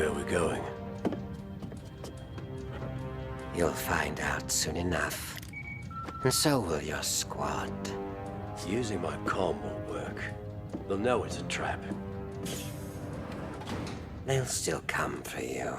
Where are we going? You'll find out soon enough. And so will your squad. Using my comm won't work. They'll know it's a trap. They'll still come for you.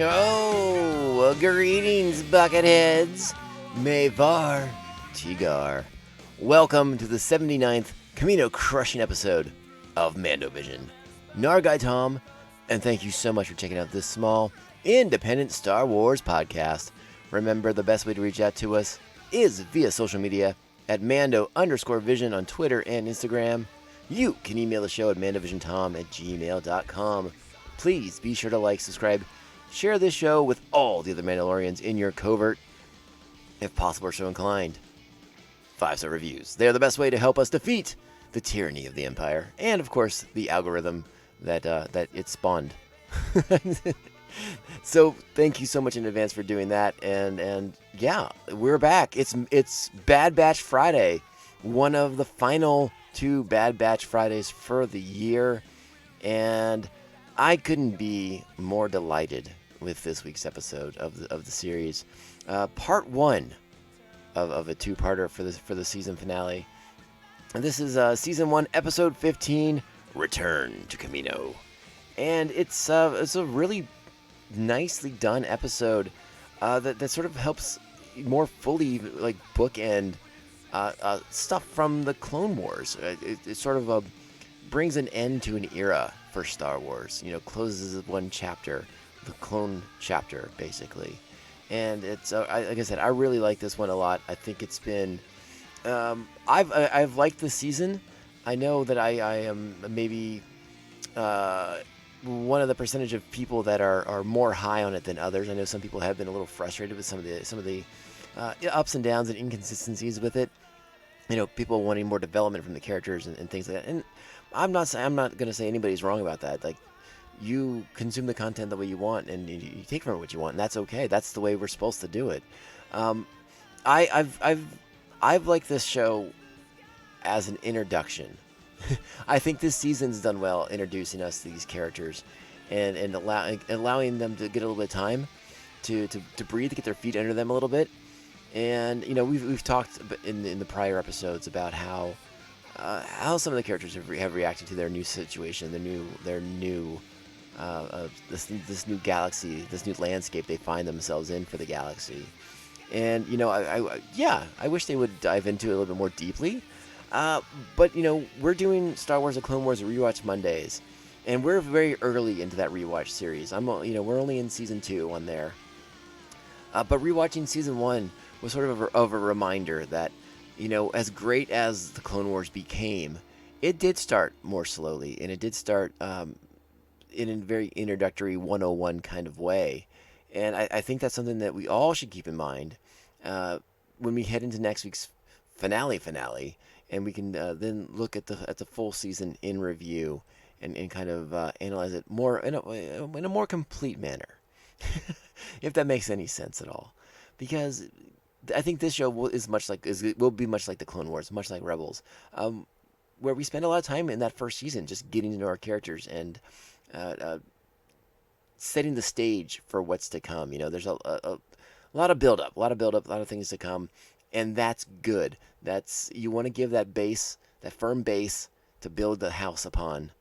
Oh, greetings, Bucketheads. Mayvar Tigar. Welcome to the 79th Kamino crushing episode of Mando Vision. Nargai Tom, and thank you so much for checking out this small, independent Star Wars podcast. Remember, the best way to reach out to us is via social media at Mando_Vision on Twitter and Instagram. You can email the show at mandovisiontom@gmail.com. Please be sure to like, subscribe, share this show with all the other Mandalorians in your covert, if possible or so inclined. 5-star reviews. They are the best way to help us defeat the tyranny of the Empire, and of course, the algorithm that it spawned. So thank you so much in advance for doing that, and yeah, we're back. It's Bad Batch Friday, one of the final 2 Bad Batch Fridays for the year, and I couldn't be more delighted with this week's episode of the series. Part 1 of a 2-parter for the season finale. And this is season 1, episode 15, Return to Kamino. And it's a really nicely done episode that sort of helps more fully like bookend stuff from the Clone Wars. It sort of brings an end to an era for Star Wars. You know, closes one chapter, the clone chapter, basically. And it's like I said, I really like this one a lot. I think it's been I've liked this season. I know that I am maybe one of the percentage of people that are more high on it than others. I know some people have been a little frustrated with some of the ups and downs and inconsistencies with it. You know, people wanting more development from the characters and things like that. And I'm not going to say anybody's wrong about that. Like, you consume the content the way you want, and you take from it what you want, and that's okay. That's the way we're supposed to do it. I've liked this show as an introduction. I think this season's done well introducing us to these characters, and allowing them to get a little bit of time to breathe, to get their feet under them a little bit. And you know, we've talked in the prior episodes about how some of the characters have reacted to their new situation, this new galaxy, this new landscape they find themselves in for the galaxy. And you know, I wish they would dive into it a little bit more deeply. But you know, we're doing Star Wars: The Clone Wars Rewatch Mondays, and we're very early into that rewatch series. We're only in season 2 on there. But rewatching season 1 was sort of a reminder that, you know, as great as the Clone Wars became, it did start more slowly, and it did start in a very introductory 101 kind of way. And I think that's something that we all should keep in mind when we head into next week's finale, and we can then look at the full season in review and kind of analyze it more in a more complete manner, if that makes any sense at all. Because I think this show will be much like the Clone Wars, much like Rebels, where we spend a lot of time in that first season just getting to know our characters and setting the stage for what's to come. You know, there's a lot of build-up, a lot of things to come, and that's good. You want to give that firm base to build the house upon.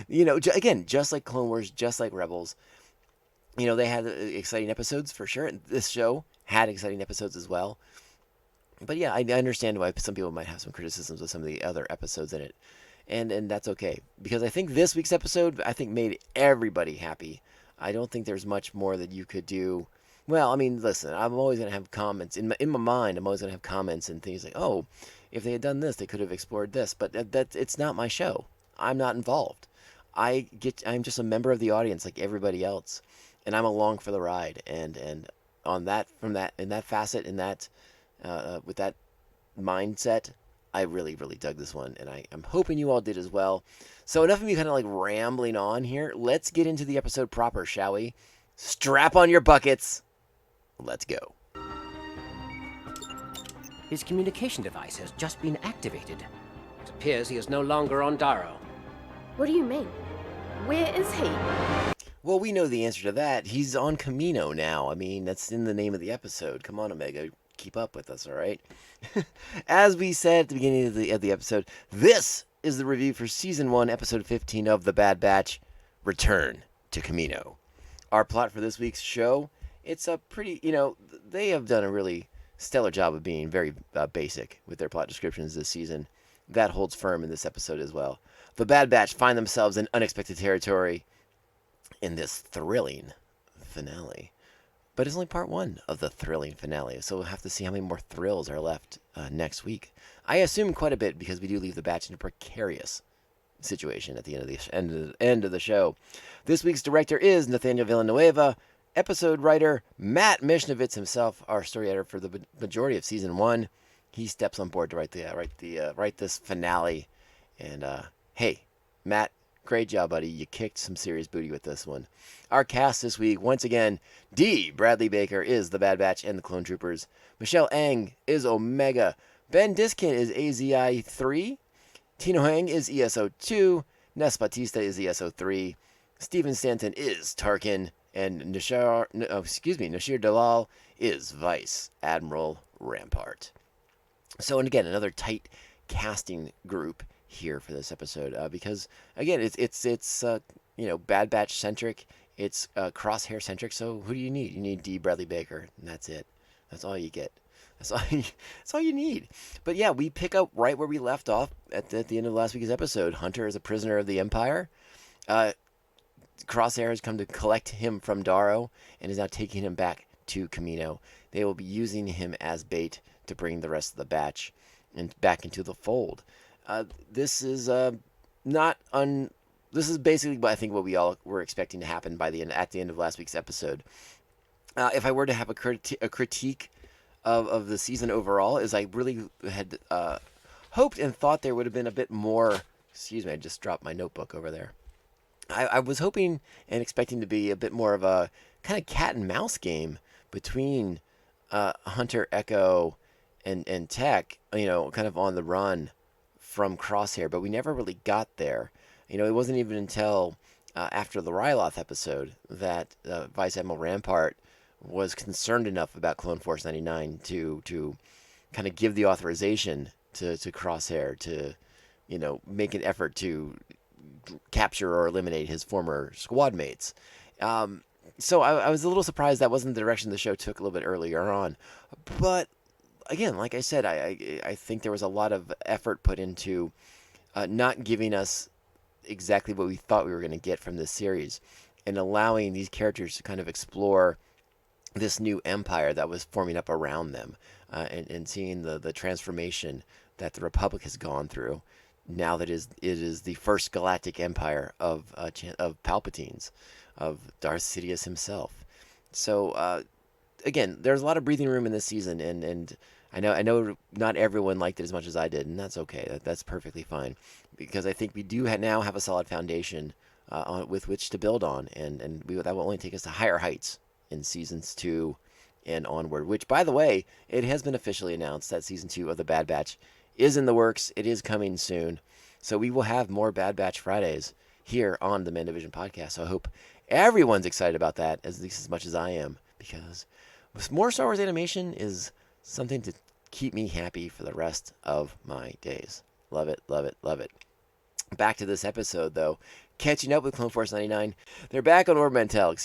You know, again, just like Clone Wars, just like Rebels, you know, they had exciting episodes for sure, and this show had exciting episodes as well. But yeah, I understand why some people might have some criticisms of some of the other episodes in it. And that's okay, because I think this week's episode, made everybody happy. I don't think there's much more that you could do. Well, I mean, listen, I'm always going to have comments. In my mind, I'm always going to have comments and things like, oh, if they had done this, they could have explored this. But it's not my show. I'm not involved. I'm just a member of the audience like everybody else. And I'm along for the ride. And on that, from that, in that facet, in that, with that mindset, I really, really dug this one. And I'm hoping you all did as well. So enough of me kind of like rambling on here. Let's get into the episode proper, shall we? Strap on your buckets. Let's go. His communication device has just been activated. It appears he is no longer on Darrow. What do you mean? Where is he? Well, we know the answer to that. He's on Kamino now. I mean, that's in the name of the episode. Come on, Omega. Keep up with us, all right? As we said at the beginning of the episode, this is the review for Season 1, Episode 15 of The Bad Batch, Return to Kamino. Our plot for this week's show, it's a pretty, they have done a really stellar job of being very basic with their plot descriptions this season. That holds firm in this episode as well. The Bad Batch find themselves in unexpected territory in this thrilling finale. But it's only part one of the thrilling finale, so we'll have to see how many more thrills are left next week. I assume quite a bit, because we do leave the Batch in a precarious situation at the end of the show. This week's director is Nathaniel Villanueva. Episode writer Matt Mishnovitz himself, our story editor for the majority of season 1. He steps on board to write this finale. And hey, Matt, great job, buddy. You kicked some serious booty with this one. Our cast this week, once again, D. Bradley Baker is the Bad Batch and the Clone Troopers. Michelle Ang is Omega. Ben Diskin is AZI-3. Tino Hang is ESO-2. Ness Batista is ESO-3. Stephen Stanton is Tarkin. And Nashir Dalal is Vice Admiral Rampart. So, and again, another tight casting group here for this episode, because again, it's Bad Batch centric, it's Crosshair centric. So who do you need? You need D. Bradley Baker, and that's it. That's all you get. That's all you need. But yeah, we pick up right where we left off at the end of last week's episode. Hunter is a prisoner of the Empire. Crosshair has come to collect him from Darrow and is now taking him back to Kamino. They will be using him as bait to bring the rest of the batch and back into the fold. This is This is basically what I think what we all were expecting to happen at the end of last week's episode. If I were to have a critique of the season overall, is I really had hoped and thought there would have been a bit more. Excuse me, I just dropped my notebook over there. I was hoping and expecting to be a bit more of a kind of cat and mouse game between Hunter, Echo, and Tech, kind of on the run from Crosshair, but we never really got there. It wasn't even until after the Ryloth episode that Vice Admiral Rampart was concerned enough about Clone Force 99 to kind of give the authorization to Crosshair to, make an effort to capture or eliminate his former squad mates. So I was a little surprised that wasn't the direction the show took a little bit earlier on. But again, like I said, I think there was a lot of effort put into not giving us exactly what we thought we were going to get from this series and allowing these characters to kind of explore this new empire that was forming up around them, and seeing the transformation that the Republic has gone through now that it is the first galactic empire of Palpatine's, of Darth Sidious himself. So again, there's a lot of breathing room in this season, and I know not everyone liked it as much as I did, and that's okay. That's perfectly fine, because I think we do now have a solid foundation with which to build on, and that will only take us to higher heights in seasons 2 and onward. Which, by the way, it has been officially announced that season 2 of The Bad Batch is in the works. It is coming soon, so we will have more Bad Batch Fridays here on the Mandovision podcast. So I hope everyone's excited about that, at least as much as I am, because more Star Wars animation is something to keep me happy for the rest of my days. Love it, love it, love it. Back to this episode, though. Catching up with Clone Force 99. They're back on Ord Mantell,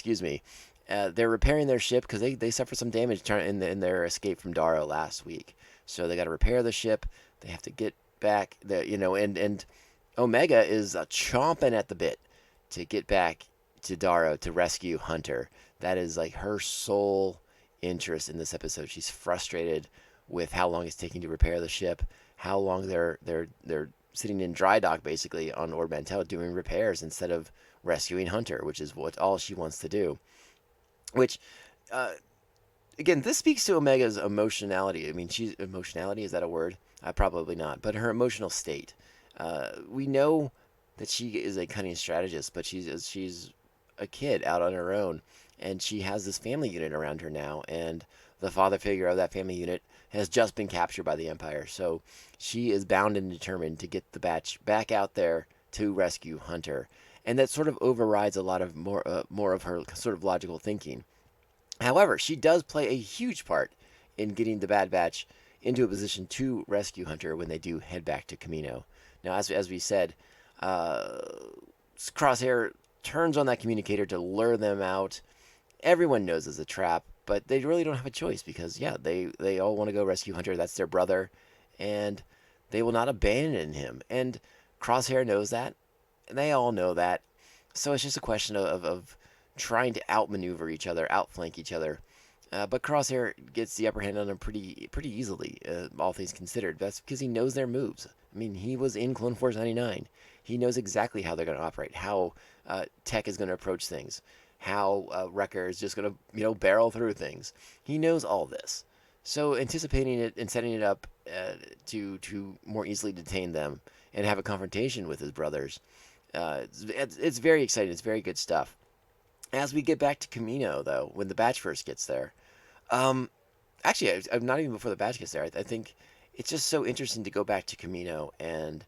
they're repairing their ship because they suffered some damage in their escape from Darrow last week. So they got to repair the ship. They have to get back, and Omega is chomping at the bit to get back to Darrow to rescue Hunter. That is like her sole interest in this episode. She's frustrated with how long it's taking to repair the ship, how long they're sitting in dry dock basically on Ord Mantell doing repairs instead of rescuing Hunter, which is what all she wants to do. Which, again, this speaks to Omega's emotionality. I mean, emotionality, is that a word? Probably not. But her emotional state. We know that she is a cunning strategist, but she's a kid out on her own, and she has this family unit around her now, and the father figure of that family unit has just been captured by the Empire. So she is bound and determined to get the batch back out there to rescue Hunter, and that sort of overrides a lot of more of her sort of logical thinking. However, she does play a huge part in getting the Bad Batch into a position to rescue Hunter when they do head back to Kamino. Now, as we said, Crosshair turns on that communicator to lure them out. Everyone knows it's a trap, but they really don't have a choice because, yeah, they all want to go rescue Hunter. That's their brother, and they will not abandon him. And Crosshair knows that, and they all know that. So it's just a question of trying to outmaneuver each other, outflank each other. But Crosshair gets the upper hand on them pretty easily, all things considered. That's because he knows their moves. I mean, he was in Clone Force 99. He knows exactly how they're going to operate, how Tech is going to approach things, how Wrecker is just going to, barrel through things. He knows all this. So anticipating it and setting it up to more easily detain them and have a confrontation with his brothers, it's very exciting. It's very good stuff. As we get back to Kamino, though, when the batch first gets there, actually, I'm not even before the batch gets there. I think it's just so interesting to go back to Kamino and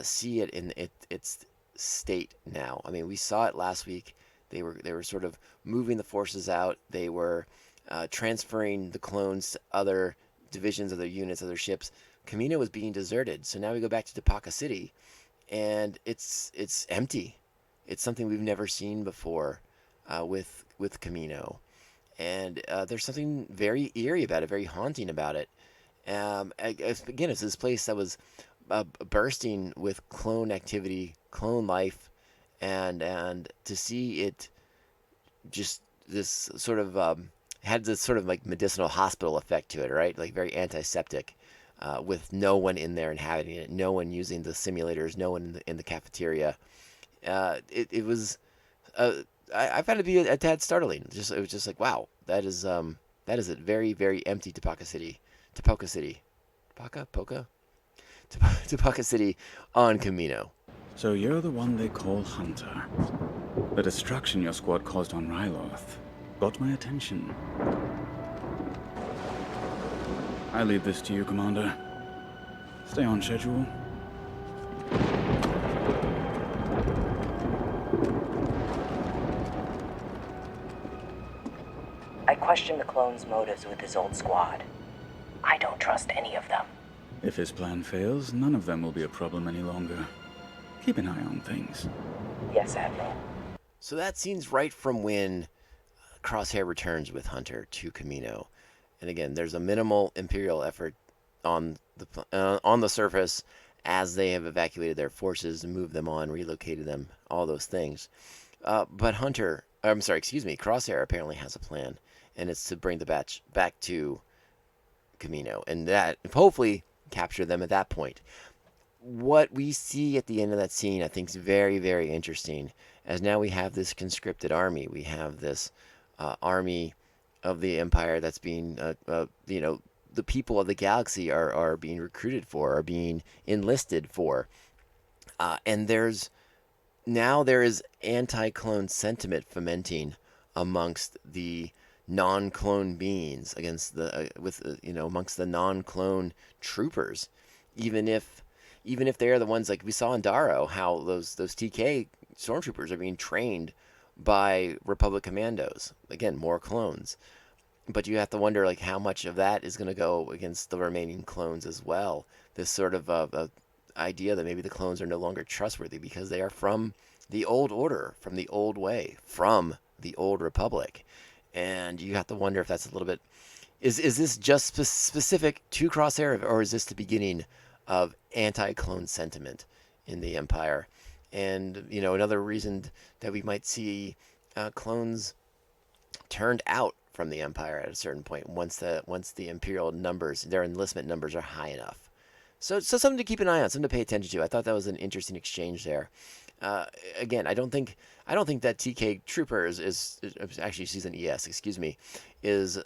see it in its state now. I mean, we saw it last week. They were sort of moving the forces out. They were transferring the clones to other divisions, other units, other ships. Kamino was being deserted. So now we go back to Tapaka City, and it's empty. It's something we've never seen before with Kamino. And there's something very eerie about it, very haunting about it. Again, it's this place that was bursting with clone activity, clone life, and to see it just this sort of had this sort of like medicinal hospital effect to it, right? Like very antiseptic, with no one in there inhabiting it, no one using the simulators, no one in the cafeteria. It was I found it to be a tad startling. It was just like, wow, that is a very, very empty Tapaka City, Tapaka City on Kamino. So you're the one they call Hunter. The destruction your squad caused on Ryloth got my attention. I leave this to you, Commander. Stay on schedule. I question the clone's motives with his old squad. I don't trust any of them. If his plan fails, none of them will be a problem any longer. Keep an eye on things. Yes, Admiral. So that scene's right from when Crosshair returns with Hunter to Kamino. And again, there's a minimal Imperial effort on the surface as they have evacuated their forces and moved them on, relocated them, all those things. But Crosshair apparently has a plan, and it's to bring the batch back to Kamino, and that hopefully capture them at that point. What we see at the end of that scene, I think, is very, very interesting, as now we have this conscripted army. We have this army of the Empire that's being, the people of the galaxy are being recruited for, are being enlisted for. And there is anti-clone sentiment fomenting amongst the non-clone beings amongst the non-clone troopers, even if they are the ones like we saw in Darrow, how those TK stormtroopers are being trained by Republic commandos. Again, more clones. But you have to wonder, like, how much of that is going to go against the remaining clones as well. This sort of idea that maybe the clones are no longer trustworthy because they are from the old order, from the old way, from the old Republic. And you have to wonder if that's a little bit... Is this just specific to Crosshair, or is this the beginning of anti-clone sentiment in the Empire? And, another reason that we might see clones turned out from the Empire at a certain point once the Imperial numbers, their enlistment numbers, are high enough. So something to keep an eye on, something to pay attention to. I thought that was an interesting exchange there. Again, I don't think that TK Trooper is actually Season ES, excuse me, is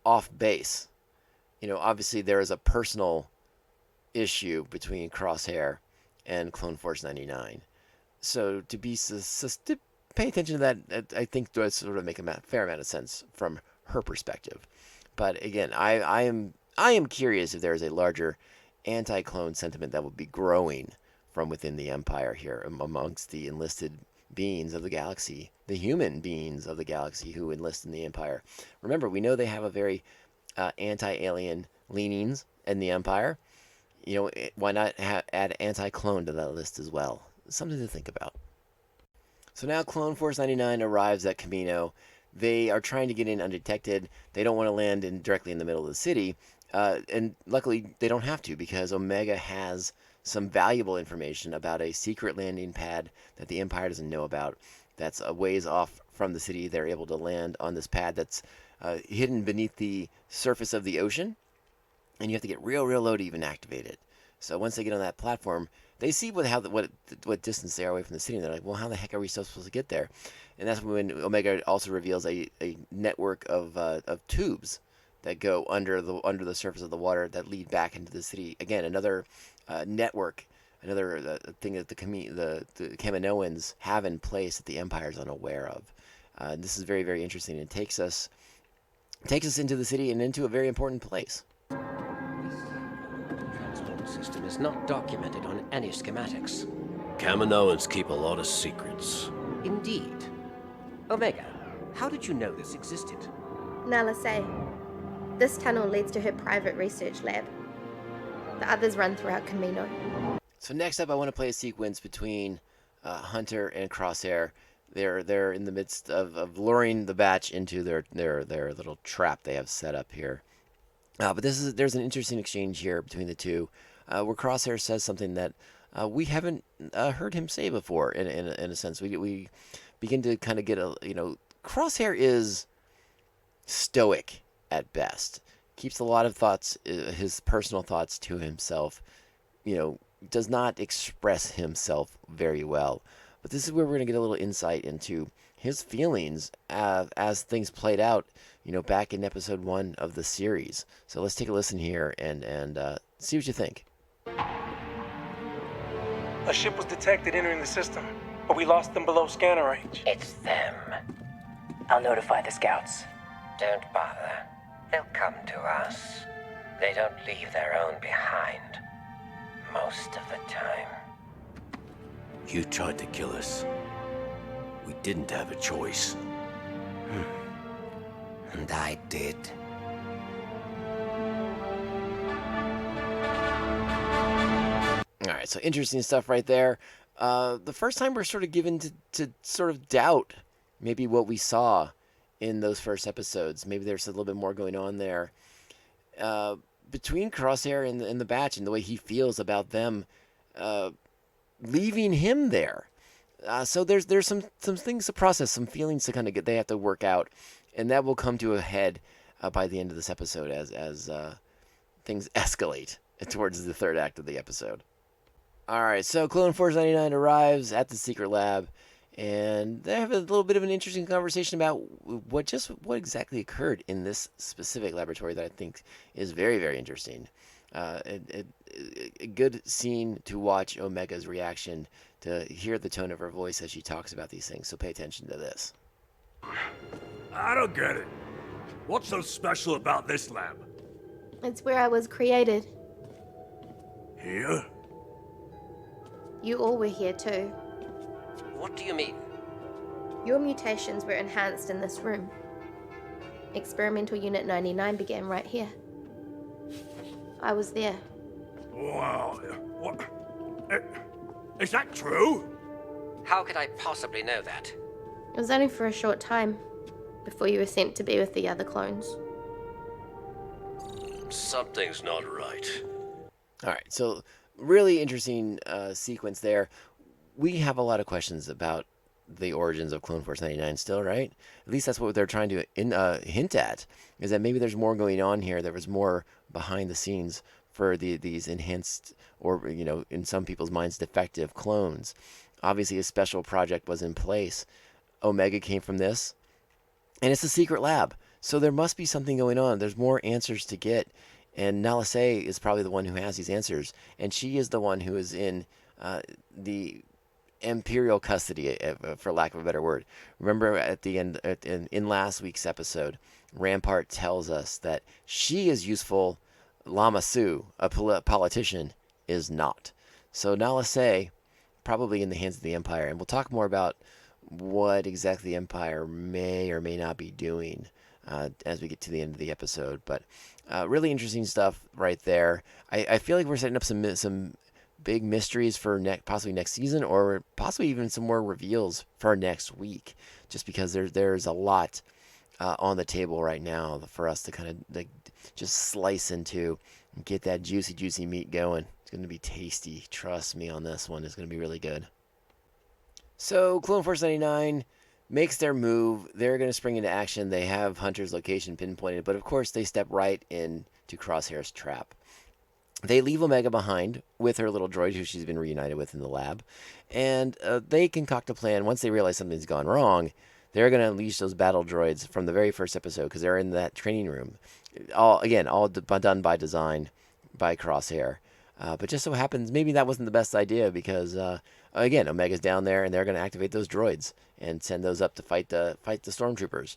off base. Obviously there is a personal issue between Crosshair and Clone Force 99. So to pay attention to that, I think does sort of make a fair amount of sense from her perspective. But again, I am curious if there is a larger anti-clone sentiment that will be growing from within the Empire here amongst the enlisted beings of the galaxy, the human beings of the galaxy who enlist in the Empire. Remember, we know they have a very anti-alien leanings in the Empire. Why not add anti-clone to that list as well? Something to think about. So now Clone Force 99 arrives at Kamino. They are trying to get in undetected. They don't want to land directly in the middle of the city. And luckily, they don't have to, because Omega has some valuable information about a secret landing pad that the Empire doesn't know about. That's a ways off from the city. They're able to land on this pad that's hidden beneath the surface of the ocean. And you have to get real low to even activate it. So once they get on that platform, they see what distance they are away from the city, and they're like, well, how the heck are we still supposed to get there? And that's when Omega also reveals a network of tubes that go under the surface of the water that lead back into the city. Again, another network, another thing that the Kaminoans have in place that the Empire is unaware of. This is very, very interesting. It takes us into the city and into a very important place. Transport system is not documented on any schematics. Kaminoans keep a lot of secrets. Indeed. Omega, how did you know this existed? Nala say, this tunnel leads to her private research lab. The others run throughout Kamino. So next up, I want to play a sequence between Hunter and Crosshair. They're in the midst of luring the batch into their little trap they have set up here. But there's an interesting exchange here between the two, where Crosshair says something that we haven't heard him say before. In a sense, we begin to kind of get Crosshair is stoic at best. Keeps a lot of thoughts, his personal thoughts, to himself. Does not express himself very well. But this is where we're going to get a little insight into his feelings as things played out, back in episode 1 of the series. So let's take a listen here and see what you think. A ship was detected entering the system, but we lost them below scanner range. It's them. I'll notify the scouts. Don't bother. They'll come to us. They don't leave their own behind. Most of the time. You tried to kill us. We didn't have a choice. And I did. Alright, so interesting stuff right there. The first time we're sort of given to sort of doubt maybe what we saw in those first episodes. Maybe there's a little bit more going on there. Between Crosshair and the batch, and the way he feels about them leaving him there. So there's some things to process, some feelings to kind of they have to work out, and that will come to a head by the end of this episode as things escalate towards the third act of the episode. All right, so Clone Force 99 arrives at the secret lab, and they have a little bit of an interesting conversation about what exactly occurred in this specific laboratory that I think is very, very interesting. A good scene to watch Omega's reaction, to hear the tone of her voice as she talks about these things, so pay attention to this. I don't get it. What's so special about this lab? It's where I was created. Here? You all were here too. What do you mean? Your mutations were enhanced in this room. Experimental Unit 99 began right here. I was there. Wow. What? Is that true? How could I possibly know that? It was only for a short time, before you were sent to be with the other clones. Something's not right. All right, so really interesting sequence there. We have a lot of questions about the origins of Clone Force 99 still, right? At least that's what they're trying to hint at, is that maybe there's more going on here. There was more behind the scenes for these enhanced, or, in some people's minds, defective clones. Obviously, a special project was in place. Omega came from this, and it's a secret lab. So there must be something going on. There's more answers to get. And Nala Se is probably the one who has these answers. And she is the one who is in the imperial custody, for lack of a better word. Remember at the end, in last week's episode, Rampart tells us that she is useful. Lama Su, a politician, is not. So Nala Se, probably in the hands of the Empire. And we'll talk more about what exactly the Empire may or may not be doing as we get to the end of the episode. But really interesting stuff right there. I feel like we're setting up some big mysteries for possibly next season, or possibly even some more reveals for next week, just because there's a lot on the table right now for us to kind of just slice into and get that juicy meat going. It's going to be tasty. Trust me on this one. It's going to be really good. So Clone Force 99 makes their move. They're going to spring into action. They have Hunter's location pinpointed, but of course they step right into Crosshair's trap. They leave Omega behind with her little droid, who she's been reunited with in the lab, and they concoct a plan. Once they realize something's gone wrong, they're going to unleash those battle droids from the very first episode, because they're in that training room. All done by design by Crosshair. But just so happens, maybe that wasn't the best idea, because again, Omega's down there, and they're going to activate those droids and send those up to fight the stormtroopers.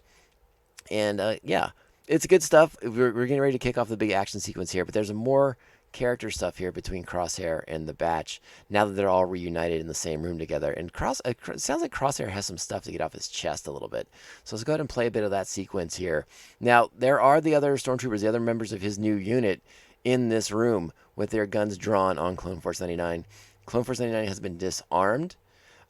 And yeah, it's good stuff. We're getting ready to kick off the big action sequence here, but there's more character stuff here between Crosshair and the Batch, now that they're all reunited in the same room together. And it sounds like Crosshair has some stuff to get off his chest a little bit. So let's go ahead and play a bit of that sequence here. Now, there are the other stormtroopers, the other members of his new unit, in this room with their guns drawn on Clone Force 99. Clone Force 99 has been disarmed,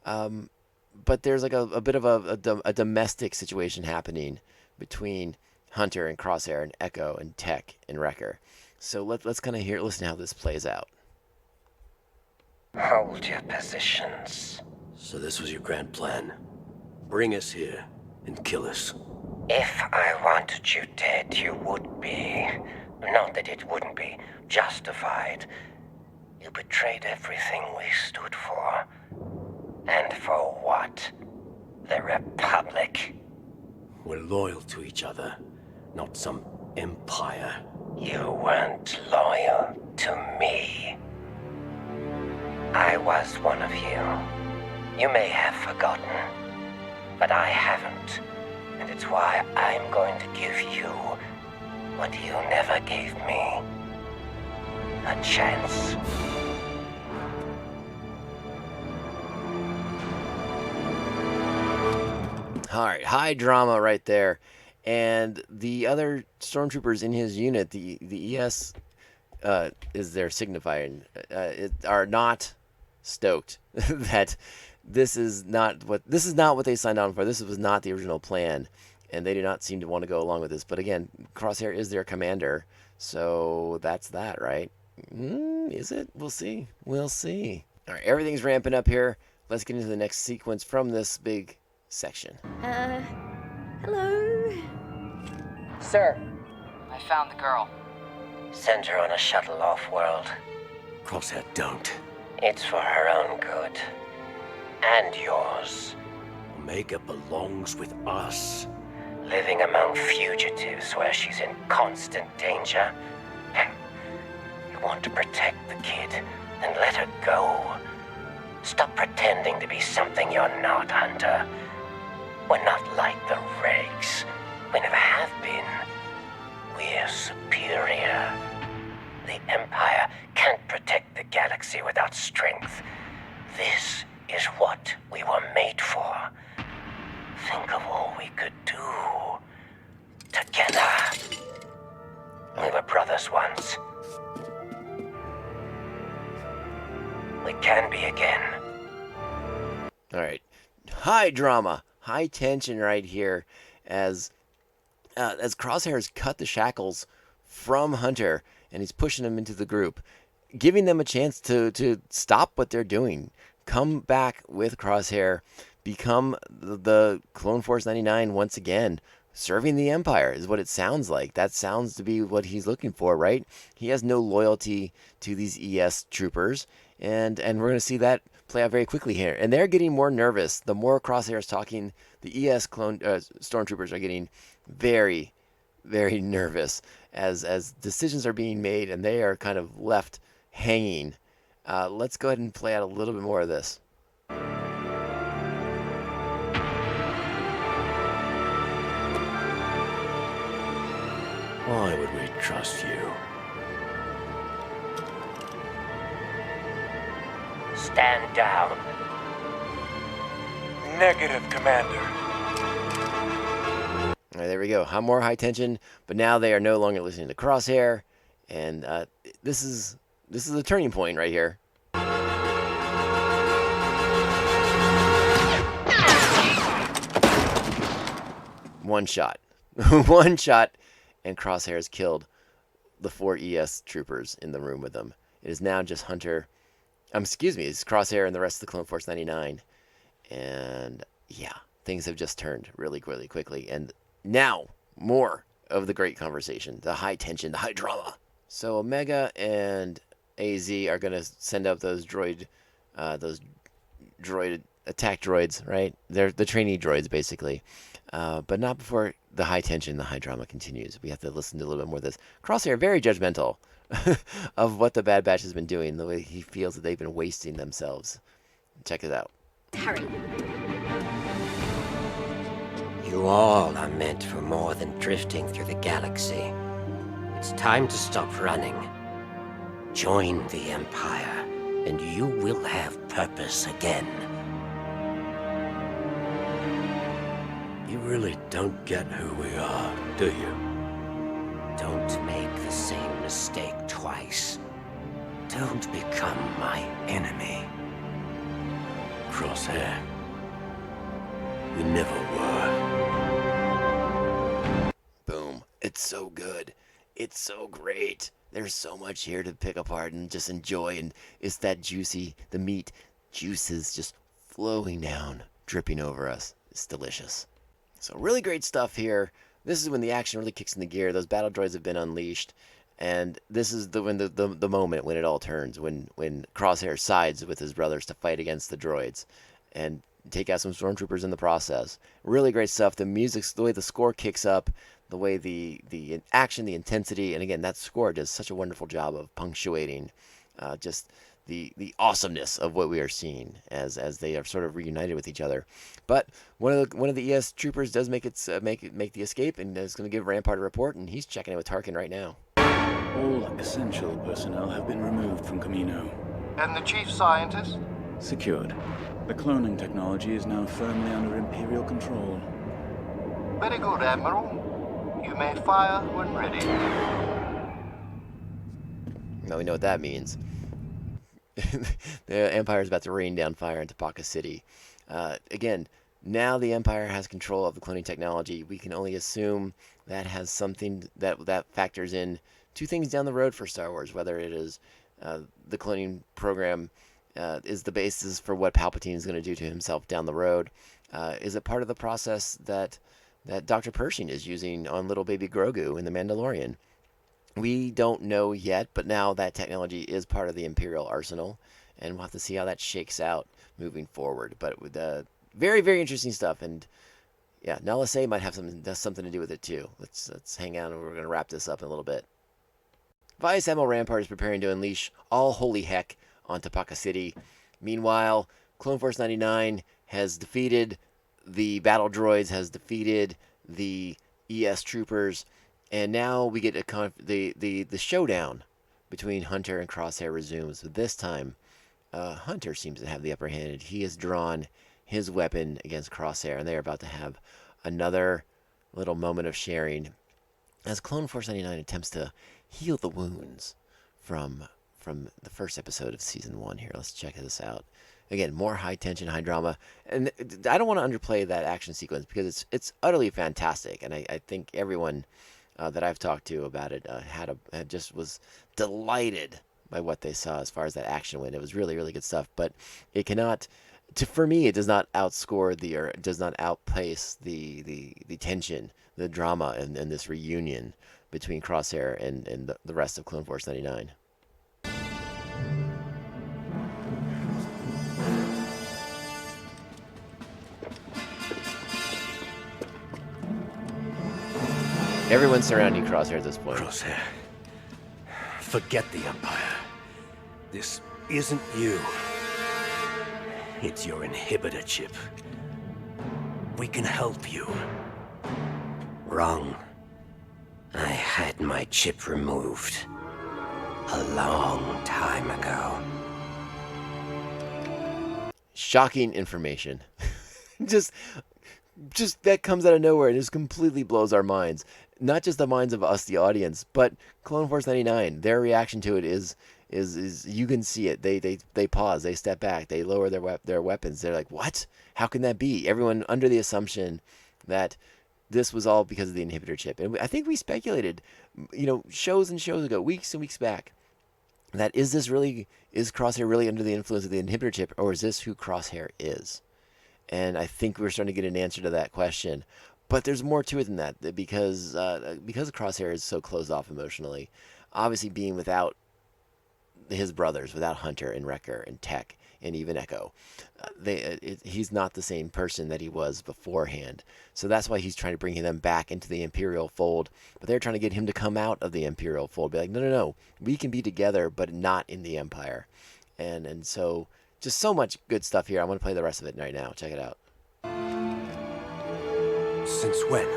but there's like a bit of a domestic situation happening between Hunter and Crosshair and Echo and Tech and Wrecker. So let's kind of listen to how this plays out. Hold your positions. So this was your grand plan? Bring us here and kill us? If I wanted you dead, you would be. Not that it wouldn't be justified. You betrayed everything we stood for. And for what? The Republic. We're loyal to each other, not some empire. You weren't loyal to me. I was one of you. You may have forgotten, but I haven't. And it's why I'm going to give you what you never gave me. A chance. All right, high drama right there. And the other stormtroopers in his unit, the ES is their signifying, are not stoked that this is not what they signed on for. This was not the original plan, and they do not seem to want to go along with this. But again, Crosshair is their commander, so that's that, right? Is it? We'll see. We'll see. All right, everything's ramping up here. Let's get into the next sequence from this big section. Hello? Sir, I found the girl. Send her on a shuttle off-world. Crosshair, don't. It's for her own good. And yours. Omega belongs with us. Living among fugitives where she's in constant danger. You want to protect the kid, then let her go. Stop pretending to be something you're not, Hunter. We're not like the Regs. We never have been. We're superior. The Empire can't protect the galaxy without strength. This is what we were made for. Think of all we could do. Together. We were brothers once. We can be again. All right, high drama, high tension right here, as Crosshair's cut the shackles from Hunter, and he's pushing them into the group, giving them a chance to stop what they're doing, come back with Crosshair, become the Clone Force 99 once again. Serving the Empire is what it sounds like. That sounds to be what he's looking for, right? He has no loyalty to these ES troopers, and we're going to see that play out very quickly here. And they're getting more nervous. The more Crosshair is talking, the ES clone stormtroopers are getting very, very nervous as decisions are being made, and they are kind of left hanging. Let's go ahead and play out a little bit more of this. Why would we trust you? Stand down. Negative, Commander. All right, there we go. More high tension, but now they are no longer listening to Crosshair, and this is a turning point right here. One shot, one shot, and Crosshair has killed the 4 ES troopers in the room with them. It is now just Hunter. It's Crosshair and the rest of the Clone Force 99. And yeah, things have just turned really, really quickly. And now, more of the great conversation, the high tension, the high drama. So Omega and AZ are going to send up those droid attack droids, right? They're the trainee droids, basically. But not before the high tension, the high drama continues. We have to listen to a little bit more of this. Crosshair, very judgmental of what the Bad Batch has been doing, the way he feels that they've been wasting themselves. Check it out. Hurry. You all are meant for more than drifting through the galaxy. It's time to stop running. Join the Empire, and you will have purpose again. You really don't get who we are, do you? Don't make the same mistake twice. Don't become my enemy. Crosshair. We never were. Boom. It's so good. It's so great. There's so much here to pick apart and just enjoy, and it's that juicy, the meat juices just flowing down, dripping over us. It's delicious. So really great stuff here. This is when the action really kicks into gear. Those battle droids have been unleashed, and this is the moment when it all turns, when Crosshair sides with his brothers to fight against the droids and take out some stormtroopers in the process. Really great stuff. The music, the way the score kicks up, the way the action, the intensity, and again, that score does such a wonderful job of punctuating just the awesomeness of what we are seeing as they are sort of reunited with each other. But one of the ES troopers does make the escape, and is going to give Rampart a report, and he's checking in with Tarkin right now. All essential personnel have been removed from Kamino. And the chief scientist? Secured. The cloning technology is now firmly under Imperial control. Very good, Admiral. You may fire when ready. Now we know what that means. The Empire is about to rain down fire into Paka City. Again, now the Empire has control of the cloning technology. We can only assume that has something that factors in two things down the road for Star Wars, whether it is the cloning program is the basis for what Palpatine is going to do to himself down the road. Is it part of the process that Dr. Pershing is using on little baby Grogu in The Mandalorian? We don't know yet, but now that technology is part of the Imperial arsenal, and we'll have to see how that shakes out moving forward. But with very, very interesting stuff, and yeah, Nala Se might have something to do with it too. Let's hang out, and we're going to wrap this up in a little bit. Vice Admiral Rampart is preparing to unleash all holy heck onto Paka City. Meanwhile, Clone Force 99 has defeated the battle droids, has defeated the ES troopers, and now we get the showdown between Hunter and Crosshair resumes. This time, Hunter seems to have the upper hand. He has drawn his weapon against Crosshair, and they are about to have another little moment of sharing as Clone Force 99 attempts to heal the wounds from the first episode of Season 1 here. Let's check this out. Again, more high tension, high drama. And I don't want to underplay that action sequence because it's utterly fantastic. And I think everyone that I've talked to about it just was delighted by what they saw as far as that action went. It was really, really good stuff. But it cannot for me, it does not outscore or it does not outpace the tension, the drama, and this reunion between Crosshair and the rest of Clone Force 99. Everyone's surrounding Crosshair at this point. Crosshair, forget the Empire. This isn't you. It's your inhibitor chip. We can help you. Wrong. I had my chip removed a long time ago. Shocking information. just that comes out of nowhere and just completely blows our minds. Not just the minds of us, the audience, but Clone Force 99. Their reaction to it is you can see it. They pause, they step back, they lower their weapons. They're like, what? How can that be? Everyone under the assumption that this was all because of the inhibitor chip. And I think we speculated, shows and shows ago, weeks and weeks back, that is Crosshair really under the influence of the inhibitor chip, or is this who Crosshair is? And I think we're starting to get an answer to that question. But there's more to it than that, because Crosshair is so closed off emotionally. Obviously, being without his brothers, without Hunter and Wrecker and Tech and even Echo, he's not the same person that he was beforehand. So that's why he's trying to bring them back into the Imperial fold. But they're trying to get him to come out of the Imperial fold. Be like, no, we can be together, but not in the Empire. And so just so much good stuff here. I want to play the rest of it right now. Check it out. Since when?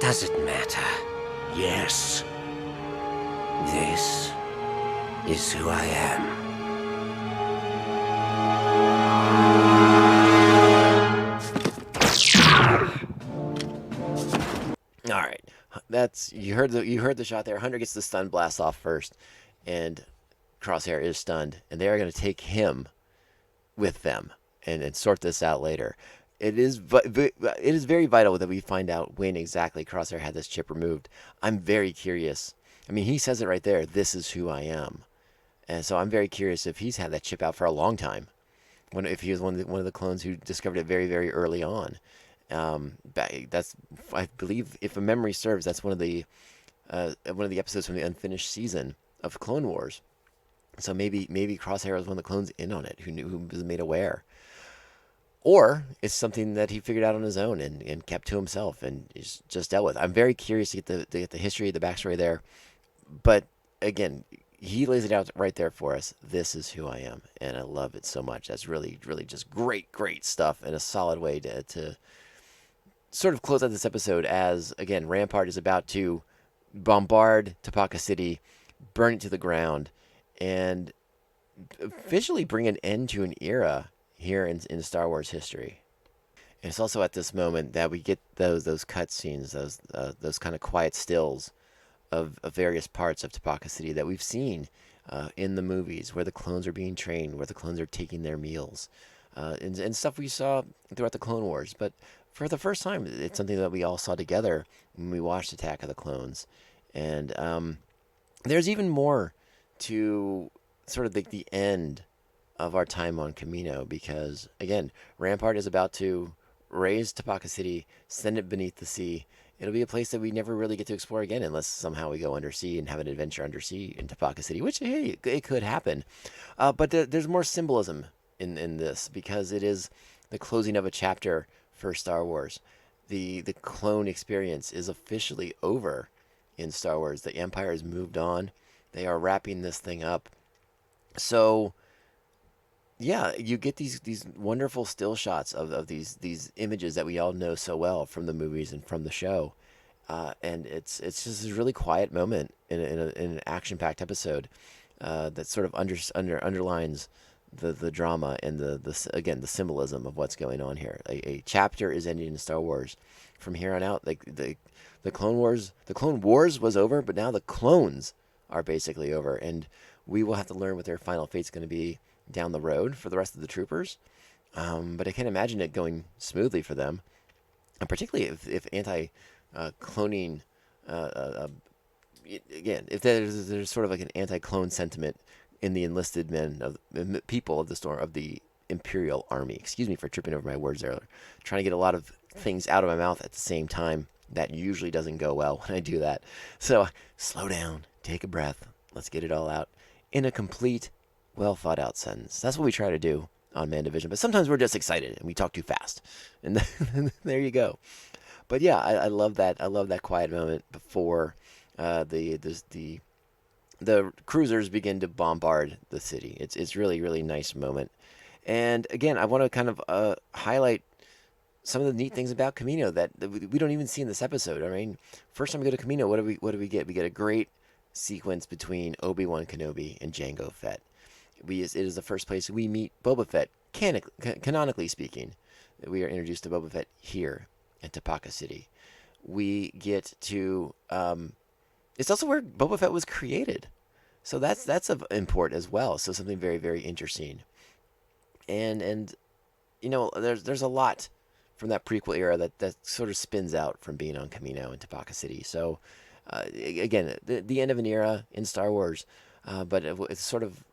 Does it matter? Yes. This is who I am. All right, you heard the shot there. Hunter gets the stun blast off first, and Crosshair is stunned, and they are going to take him with them and sort this out later. It is very vital that we find out when exactly Crosshair had this chip removed. I'm very curious. I mean, he says it right there. This is who I am, and so I'm very curious if he's had that chip out for a long time. If he was one of the clones who discovered it very, very early on. That's, I believe, if a memory serves, that's one of the episodes from the unfinished season of Clone Wars. So maybe Crosshair was one of the clones in on it who was made aware, or it's something that he figured out on his own and kept to himself and just dealt with. I'm very curious to get the history, the backstory there, but again, he lays it out right there for us. This is who I am, and I love it so much. That's really, really just great stuff, and a solid way to sort of close out this episode as, again, Rampart is about to bombard Topeka City, burn it to the ground, and officially bring an end to an era here in Star Wars history. And it's also at this moment that we get those cut scenes, those kind of quiet stills of various parts of Topeka City that we've seen in the movies, where the clones are being trained, where the clones are taking their meals, and stuff we saw throughout the Clone Wars. But for the first time, it's something that we all saw together when we watched Attack of the Clones. And there's even more to sort of the end of our time on Kamino, because, again, Rampart is about to raise Topeka City, send it beneath the sea. It'll be a place that we never really get to explore again unless somehow we go undersea and have an adventure undersea in Topeka City, which, hey, it could happen. But there's more symbolism in this, because it is the closing of a chapter for Star Wars. The clone experience is officially over in Star Wars. The Empire has moved on. They are wrapping this thing up. So, yeah, you get these wonderful still shots of these images that we all know so well from the movies and from the show, and it's just this really quiet moment in an action-packed episode that sort of underlines the drama and the symbolism of what's going on here. A chapter is ending in Star Wars. From here on out, the Clone Wars was over, but now the clones are basically over, and we will have to learn what their final fate's going to be down the road for the rest of the troopers. But I can't imagine it going smoothly for them, and particularly if anti-cloning, again, if there's sort of like an anti-clone sentiment in the enlisted men of people of the Imperial Army. Excuse me for tripping over my words there. Trying to get a lot of things out of my mouth at the same time. That usually doesn't go well when I do that. So slow down, take a breath. Let's get it all out in a complete, well thought out sentence. That's what we try to do on Mandivision. But sometimes we're just excited and we talk too fast. And there you go. But yeah, I love that. I love that quiet moment before the cruisers begin to bombard the city. It's really, really nice moment. And again, I want to kind of highlight some of the neat things about Kamino that we don't even see in this episode. I mean, first time we go to Kamino, what do we get? We get a great sequence between Obi-Wan Kenobi and Jango Fett. It is the first place we meet Boba Fett, canonically speaking. We are introduced to Boba Fett here in Tapaka City. We get to it's also where Boba Fett was created, so that's of import as well. So something very, very interesting. And you know, there's a lot from that prequel era that sort of spins out from being on Kamino and Tapaka City. So again, the end of an era in Star Wars, but it's sort of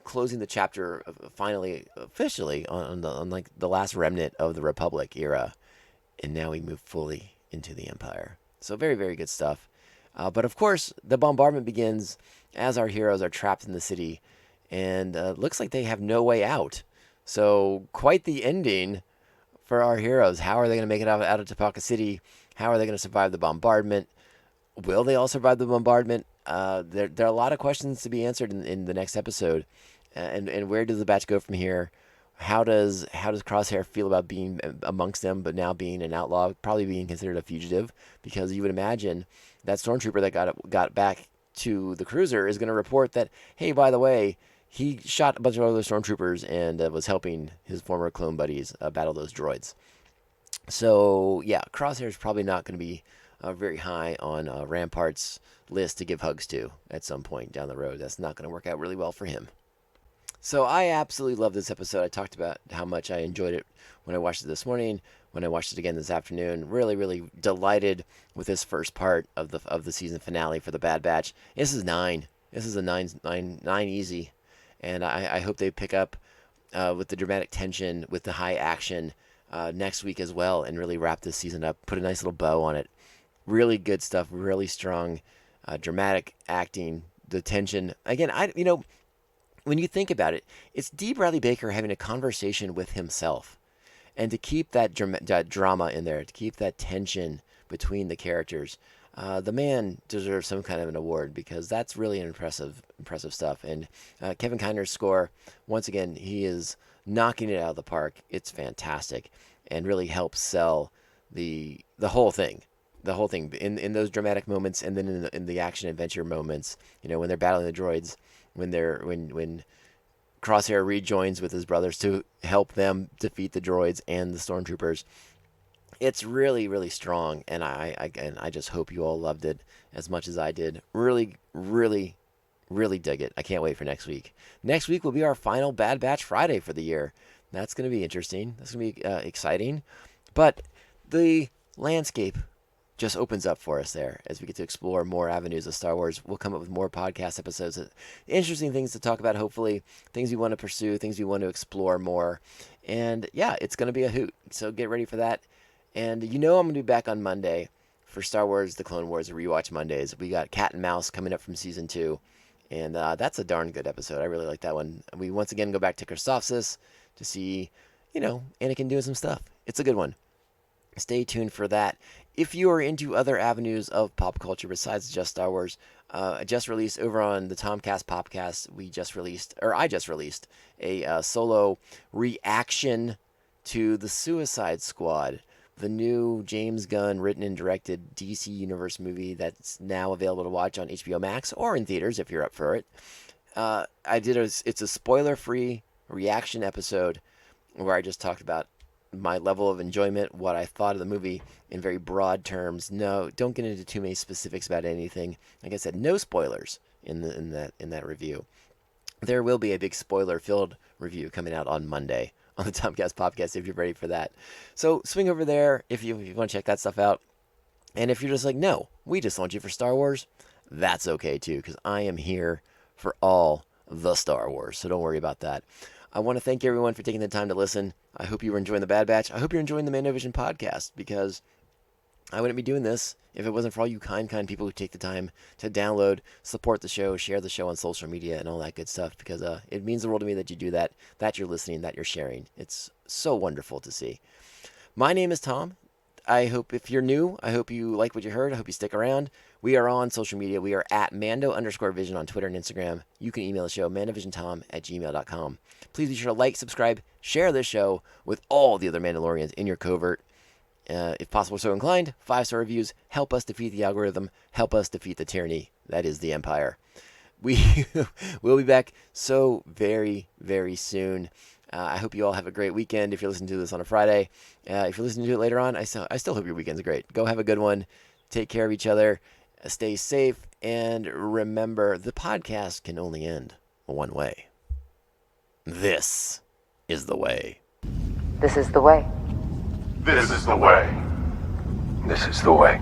closing the chapter finally officially on like the last remnant of the Republic era, and now we move fully into the Empire. So very, very good stuff. But of course, the bombardment begins as our heroes are trapped in the city, and looks like they have no way out. So quite the ending for our heroes. How are they going to make it out of Tapaka City? How are they going to survive the bombardment? Will they all survive the bombardment? There are a lot of questions to be answered in the next episode. And where does the batch go from here? How does Crosshair feel about being amongst them, but now being an outlaw, probably being considered a fugitive? Because you would imagine that stormtrooper that got back to the cruiser is going to report that, hey, by the way, he shot a bunch of other stormtroopers and was helping his former clone buddies battle those droids. So yeah, Crosshair is probably not going to be very high on Rampart's list to give hugs to at some point down the road. That's not going to work out really well for him. So I absolutely love this episode. I talked about how much I enjoyed it when I watched it this morning, when I watched it again this afternoon. Really, really delighted with this first part of the season finale for the Bad Batch. This is 9. This is a 9 easy, and I hope they pick up with the dramatic tension, with the high action next week as well, and really wrap this season up. Put a nice little bow on it. Really good stuff. Really strong, dramatic acting. The tension again. When you think about it, it's D. Bradley Baker having a conversation with himself. And to keep that drama in there, to keep that tension between the characters, the man deserves some kind of an award, because that's really impressive stuff. And Kevin Kiner's score, once again, he is knocking it out of the park. It's fantastic and really helps sell the whole thing. The whole thing in those dramatic moments, and then in the action adventure moments, you know, when they're battling the droids, when Crosshair rejoins with his brothers to help them defeat the droids and the stormtroopers. It's really, really strong, and I just hope you all loved it as much as I did. Really, really, really dig it. I can't wait for next week. Next week will be our final Bad Batch Friday for the year. That's going to be interesting. That's going to be exciting. But the landscape just opens up for us there as we get to explore more avenues of Star Wars. We'll come up with more podcast episodes, interesting things to talk about, hopefully, things we want to pursue, things we want to explore more. And yeah, it's going to be a hoot. So get ready for that. And I'm going to be back on Monday for Star Wars The Clone Wars Rewatch Mondays. We got Cat and Mouse coming up from Season 2. And that's a darn good episode. I really like that one. We once again go back to Christophsis to see, Anakin doing some stuff. It's a good one. Stay tuned for that. If you are into other avenues of pop culture besides just Star Wars, I just released over on the Tomcast Popcast, I just released a solo reaction to The Suicide Squad, the new James Gunn written and directed DC Universe movie that's now available to watch on HBO Max or in theaters if you're up for it. It's a spoiler-free reaction episode where I just talked about my level of enjoyment, what I thought of the movie in very broad terms. No, don't get into too many specifics about anything. Like I said, no spoilers in that review. There will be a big spoiler-filled review coming out on Monday on the Tomcast Podcast if you're ready for that. So swing over there if you want to check that stuff out. And if you're just like, no, we just want you for Star Wars, that's okay too, because I am here for all the Star Wars. So don't worry about that. I want to thank everyone for taking the time to listen. I hope you were enjoying the Bad Batch. I hope you're enjoying the Mandovision podcast, because I wouldn't be doing this if it wasn't for all you kind people who take the time to download, support the show, share the show on social media, and all that good stuff, because it means the world to me that you do that you're listening, that you're sharing. It's so wonderful to see. My name is Tom. I hope if you're new, I hope you like what you heard. I hope you stick around. We are on social media. We are at Mando_Vision on Twitter and Instagram. You can email the show, mandovisiontom@gmail.com. Please be sure to like, subscribe, share this show with all the other Mandalorians in your covert. If possible, so inclined, 5-star reviews help us defeat the algorithm, help us defeat the tyranny that is the Empire. We will be back so very, very soon. I hope you all have a great weekend if you're listening to this on a Friday. If you're listening to it later on, I still hope your weekend's great. Go have a good one. Take care of each other. Stay safe. And remember, the podcast can only end one way. This is the way. This is the way. This is the way. This is the way.